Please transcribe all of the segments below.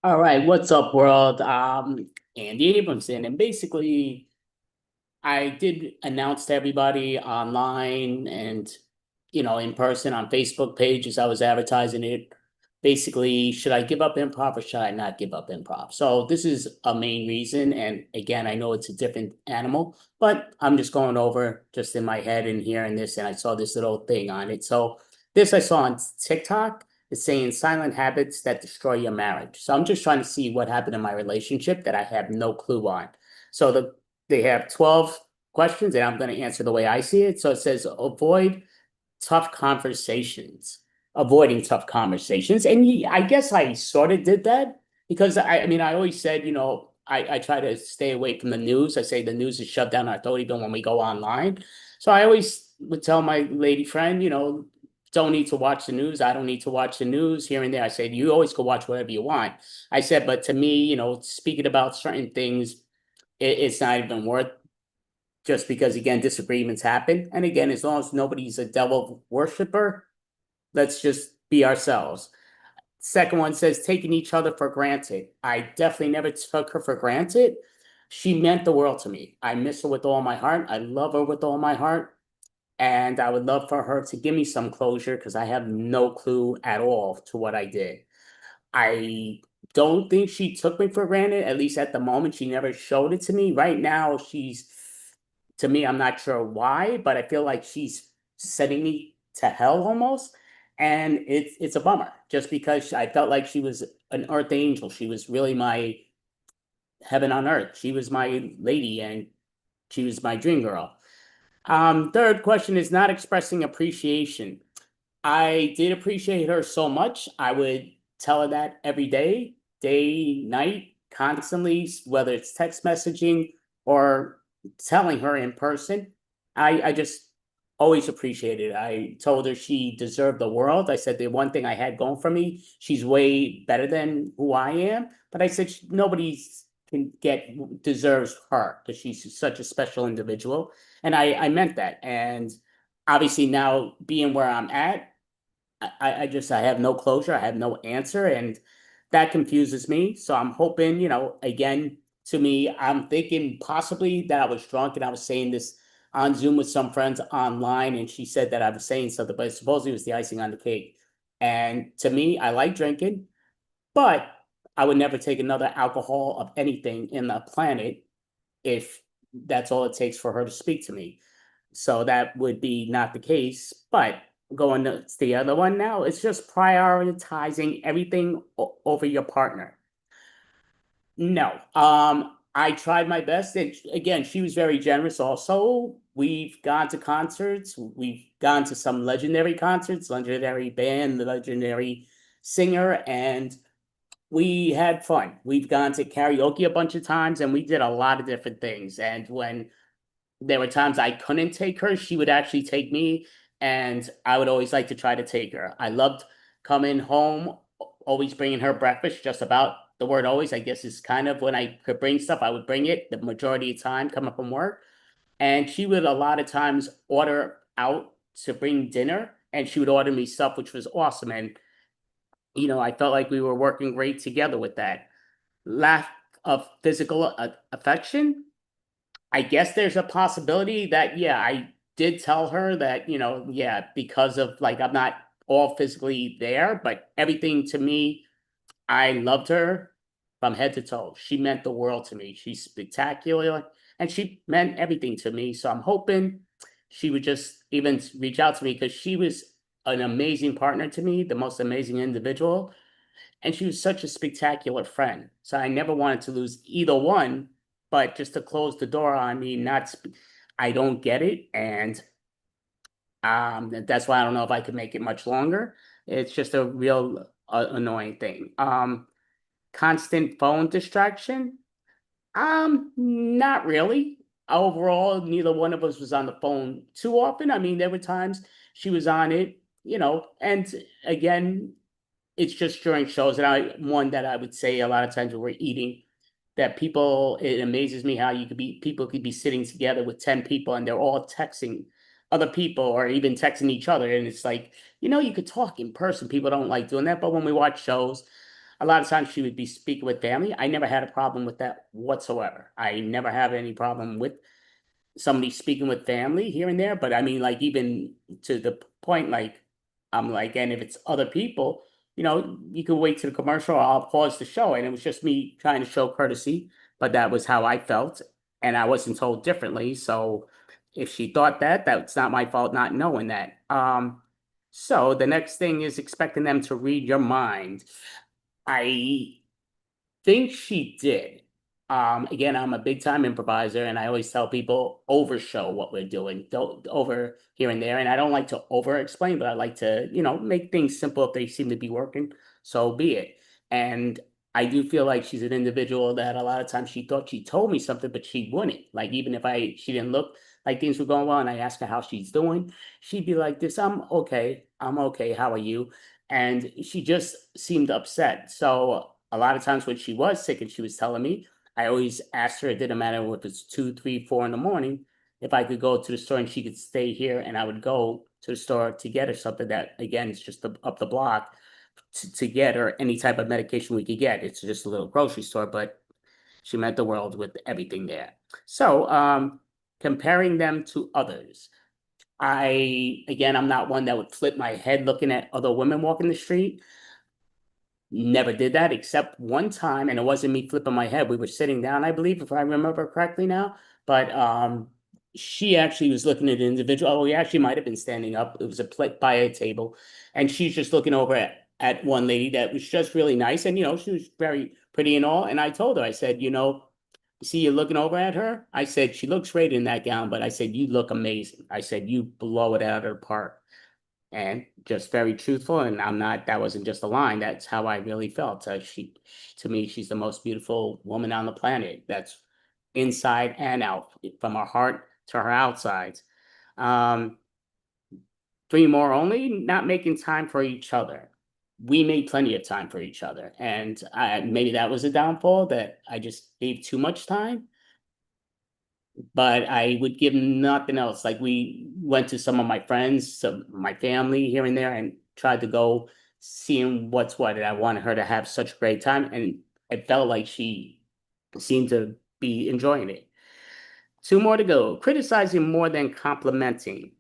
All right, what's up, world? Andy Abramson, and basically, I did announce to everybody online and in person on Facebook pages. I was advertising it. Basically, should I give up improv or should I not give up improv? So this is a main reason, and again, I know it's a different animal, but I'm just going over just in my head and hearing this, and I saw this little thing on it. So this I saw on TikTok. It's saying silent habits that destroy your marriage. So I'm just trying to see what happened in my relationship that I have no clue on. So they have 12 questions, and I'm going to answer the way I see it. So it says avoid tough conversations, avoiding tough conversations. And I guess I sort of did that because I mean, I always said, I try to stay away from the news. I say the news is shoved down our throat even when we go online. So I always would tell my lady friend, don't need to watch the news. I don't need to watch the news here and there. I said, you always go watch whatever you want. I said, but to me, speaking about certain things, it's not even worth just because again disagreements happen. And again, as long as nobody's a devil worshiper, let's just be ourselves. Second one says taking each other for granted. I definitely never took her for granted. She meant the world to me. I miss her with all my heart. I love her with all my heart. And I would love for her to give me some closure because I have no clue at all to what I did. I don't think she took me for granted, at least at the moment. She never showed it to me. Right now, to me, I'm not sure why, but I feel like she's sending me to hell almost. And it's a bummer just because I felt like she was an earth angel. She was really my heaven on earth. She was my lady and she was my dream girl. Third question is not expressing appreciation. I did appreciate her so much. I would tell her that every day, night, constantly, whether it's text messaging or telling her in person. I just always appreciated it. I told her she deserved the world. I said the one thing I had going for me, she's way better than who I am. But I said nobody can deserves her because she's such a special individual. And I meant that. And obviously now being where I'm at, I have no closure. I have no answer, and that confuses me. So I'm hoping, again, to me, I'm thinking possibly that I was drunk and I was saying this on Zoom with some friends online, and she said that I was saying something, but supposedly it was the icing on the cake. And to me, I like drinking, but I would never take another alcohol of anything in the planet if that's all it takes for her to speak to me. So that would be not the case. But going to the other one now, it's just prioritizing everything over your partner. No. I tried my best. And again, she was very generous also. We've gone to concerts. We've gone to some legendary concerts, legendary band, the legendary singer, and we had fun. We've gone to karaoke a bunch of times and we did a lot of different things. And when there were times I couldn't take her, she would actually take me, and I would always like to try to take her. I loved coming home, always bringing her breakfast, just about the word always, I guess, is kind of when I could bring stuff, I would bring it the majority of the time coming from work. And she would a lot of times order out to bring dinner, and she would order me stuff, which was awesome. And, I felt like we were working great together with that. Lack of physical affection, I guess there's a possibility that, yeah, I did tell her that, yeah, because of like, I'm not all physically there, but everything to me, I loved her from head to toe. She meant the world to me. She's spectacular and she meant everything to me. So I'm hoping she would just even reach out to me because she was an amazing partner to me, the most amazing individual. And she was such a spectacular friend. So I never wanted to lose either one, but just to close the door on me, I don't get it. And that's why I don't know if I could make it much longer. It's just a real annoying thing. Constant phone distraction. Not really. Overall, neither one of us was on the phone too often. I mean, there were times she was on it, and again, it's just during shows. And one that I would say a lot of times when we're eating, that it amazes me how people could be sitting together with 10 people and they're all texting other people or even texting each other. And it's like, you could talk in person. People don't like doing that. But when we watch shows, a lot of times she would be speaking with family. I never had a problem with that whatsoever. I never have any problem with somebody speaking with family here and there, but I mean, like, even to the point, like, I'm like, and if it's other people, you can wait to the commercial, or I'll pause the show, and it was just me trying to show courtesy, but that was how I felt, and I wasn't told differently. So if she thought that, that's not my fault not knowing that. So the next thing is expecting them to read your mind. I think she did. Again, I'm a big time improviser, and I always tell people overshow what we're doing, don't over here and there. And I don't like to over explain, but I like to, make things simple if they seem to be working. So be it. And I do feel like she's an individual that a lot of times she thought she told me something, but she wouldn't. Like, even if she didn't look like things were going well, and I asked her how she's doing, she'd be like, "This, I'm okay. How are you?" And she just seemed upset. So a lot of times when she was sick and she was telling me, I always asked her, it didn't matter if it's 2, 3, 4 in the morning, if I could go to the store and she could stay here, and I would go to the store to get her something that, again, is just up the block, to get her any type of medication we could get. It's just a little grocery store, but she meant the world with everything there. So, comparing them to others. Again, I'm not one that would flip my head looking at other women walking the street. Never did that except one time, and it wasn't me flipping my head. We were sitting down, I believe, if I remember correctly now. But she actually was looking at an individual. Oh, we actually might have been standing up. It was a plate by a table, and she's just looking over at one lady that was just really nice, and she was very pretty and all. And I told her, I said, see, you're looking over at her. I said, she looks great in that gown, but I said, you look amazing. I said, you blow it out of the park, and just very truthful. And that wasn't just a line. That's how I really felt. To me, she's the most beautiful woman on the planet. That's inside and out, from her heart to her outsides. Um, Three more only, not making time for each other. We made plenty of time for each other. And maybe that was a downfall, that I just gave too much time, but I would give nothing else. Like, we went to some of my friends, some my family here and there, and tried to go seeing what's what. And I wanted her to have such a great time, and it felt like she seemed to be enjoying it. Two more to go. Criticizing more than complimenting.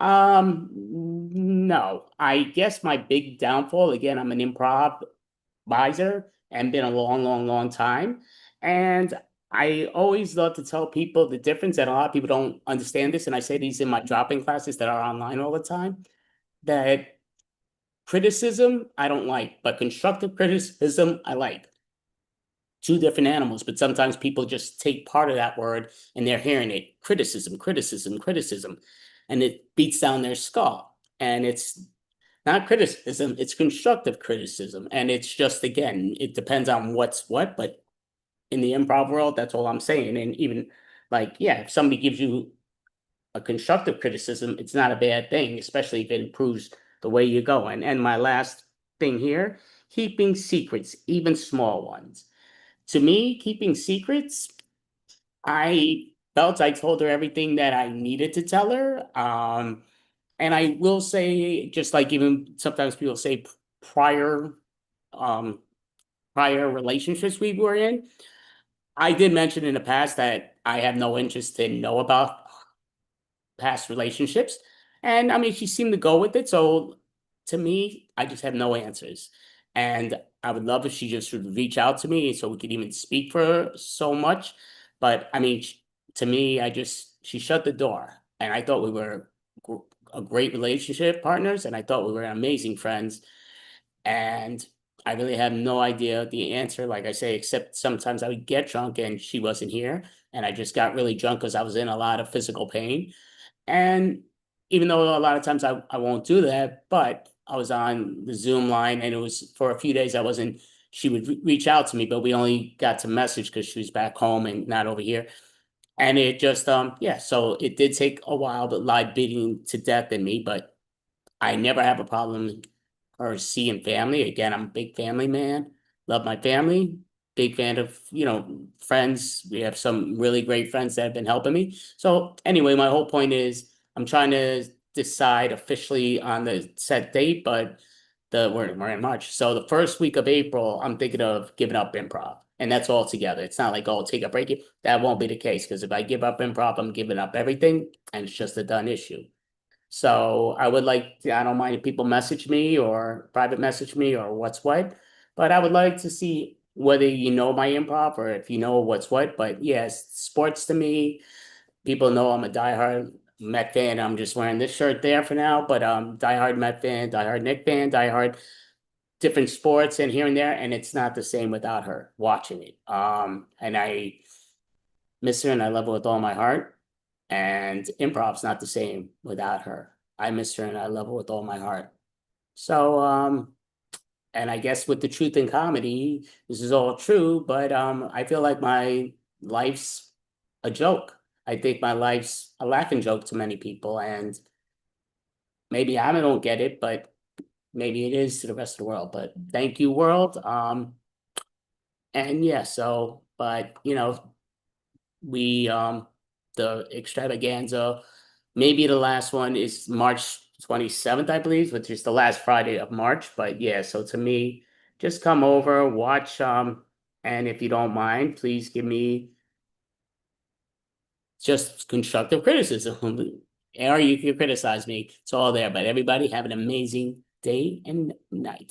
No. I guess my big downfall, again, I'm an improviser and been a long, long, long time. And I always love to tell people the difference, and a lot of people don't understand this. And I say these in my dropping classes that are online all the time, that criticism I don't like, but constructive criticism I like. Two different animals, but sometimes people just take part of that word and they're hearing it: criticism, criticism, criticism, and it beats down their skull. And it's not criticism, it's constructive criticism. And it's just, again, it depends on what's what, but in the improv world, that's all I'm saying. And even, like, yeah, if somebody gives you a constructive criticism, it's not a bad thing, especially if it improves the way you're going. And my last thing here: keeping secrets, even small ones. To me, keeping secrets, I felt I told her everything that I needed to tell her. And I will say, just like even sometimes people say, prior um prior relationships we were in, I did mention in the past that I have no interest to know about past relationships. And I mean, she seemed to go with it. So to me, I just have no answers. And I would love if she just would reach out to me so we could even speak for so much. But I mean, to me, she shut the door. And I thought we were a great relationship partners. And I thought we were amazing friends. And I really have no idea the answer, like I say, except sometimes I would get drunk and she wasn't here. And I just got really drunk because I was in a lot of physical pain. And even though a lot of times I won't do that, but I was on the Zoom line, and it was for a few days I wasn't, she would reach out to me, but we only got to message because she was back home and not over here. And it just, yeah, so it did take a while, but lied beating to death in me, but I never have a problem or seeing family. Again, I'm a big family man, love my family, big fan of, friends. We have some really great friends that have been helping me. So anyway, my whole point is I'm trying to decide officially on the set date, but we're in March. So the first week of April, I'm thinking of giving up improv. And that's all together. It's not like, oh, take a break. That won't be the case because if I give up improv, I'm giving up everything and it's just a done issue. So I would like, I don't mind if people message me or private message me or what's what, but I would like to see whether you know my improv or if you know what's what. But yes, sports to me, people know I'm a diehard Met fan. I'm just wearing this shirt there for now, but diehard Met fan, diehard Knick fan, diehard different sports and here and there, and it's not the same without her watching it. And I miss her and I love her with all my heart. And improv's not the same without her. I miss her and I love her with all my heart. So, and I guess with the truth in comedy, this is all true, but I feel like my life's a joke. I think my life's a laughing joke to many people, and maybe I don't get it, but maybe it is to the rest of the world. But thank you, world. And yeah, so, but we the extravaganza, maybe the last one is March 27th, I believe, which is the last Friday of March. But yeah, so to me, just come over, watch, and if you don't mind, please give me just constructive criticism. Or you can criticize me. It's all there. But everybody have an amazing day and night.